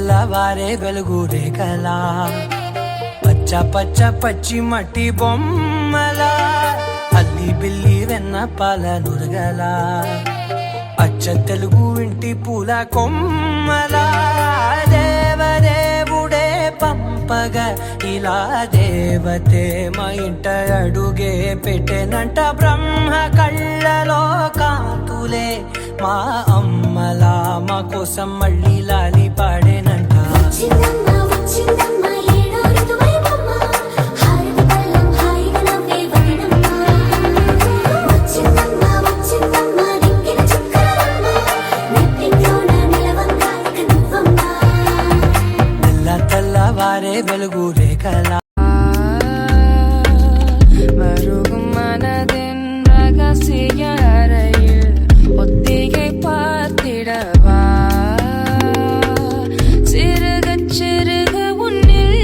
తెల్లవారే వెలుగు రేఖలా పచ్చ పచ్చ పచ్చి మట్టి బొమ్మలా అల్లి బిల్లి వెన్న పాల నురగలా అచ్చ తెలుగు ఇంటి పూల కొమ్మలా దేవదేవుడే పంపగా ఇలా దేవతే మా ఇంట అడుగే పెట్టెనంట బ్రహ్మ కళ్ళలో కాంతులే మా అమ్మలా మా కోసం మళ్ళీ లాలి పాడేనంట తెల్లవారే వెలుగు రేఖలా மருகும் மனதின் ரகசிய அறையில் ஒத்திகை பார்த்திடவா சிறுக சிறுக உன்னில்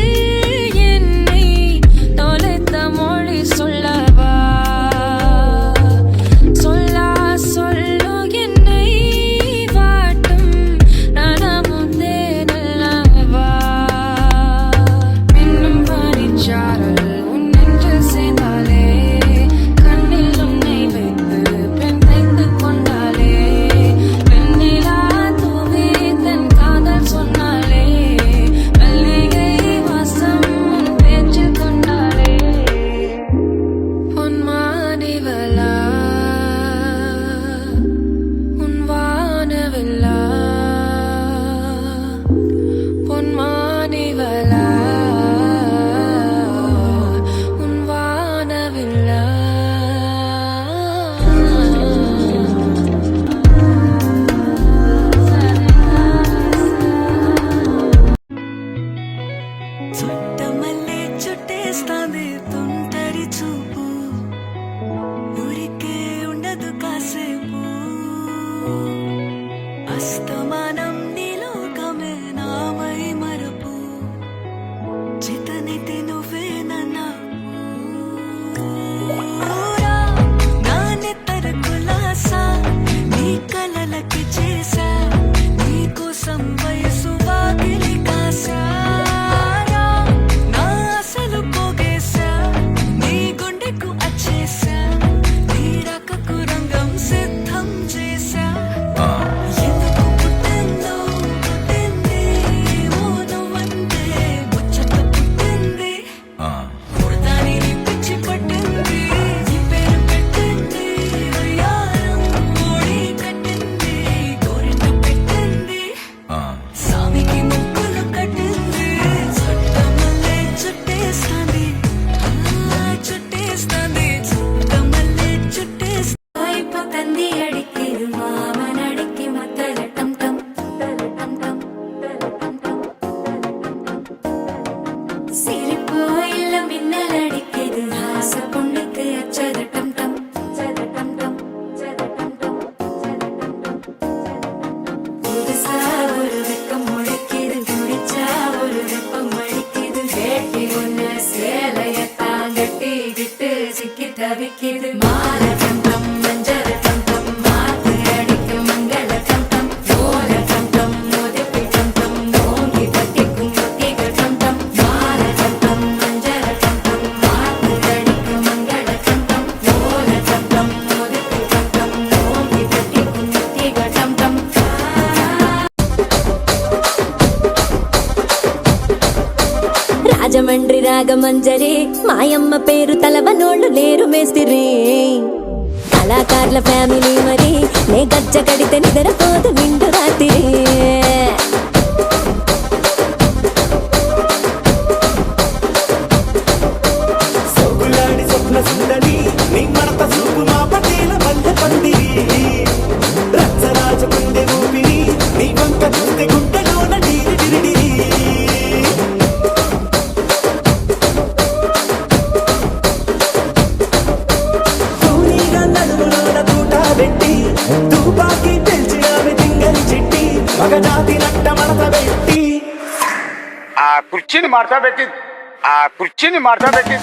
என்னை தொலைத்த மொழி சொல்லவா சொல்லா சொல்லு என்னை வாட்டும் நனமுந்தே நல்லவா மின்னும் பனிச்சாரல் రాజమండ్రి రాగమంజరి మాయమ్మ పేరు తలవనోళ్ళు లేరు మేస్తిరి కళాకారుల ఫ్యామిలీ మరి నే గజ్జ కడితే నిద్రపోదు నిండు రాత్రి కుర్చీని మార్చబెట్టి కుర్చీని మార్చబెట్టి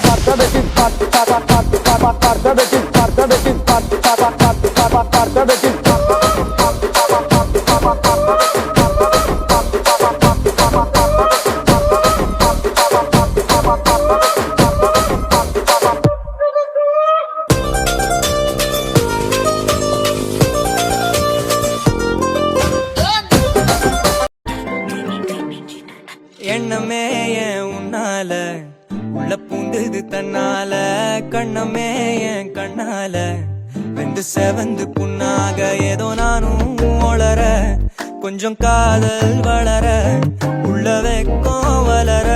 எண்ணமே ஏன் உன்னால உள்ள பூந்தது தன்னால கண்ணமே ஏன் கண்ணால வெந்து செவந்து புண்ணாக ஏதோ நானும் ஒளர கொஞ்சம் காதல் வளர உள்ள வெக்கம் வளர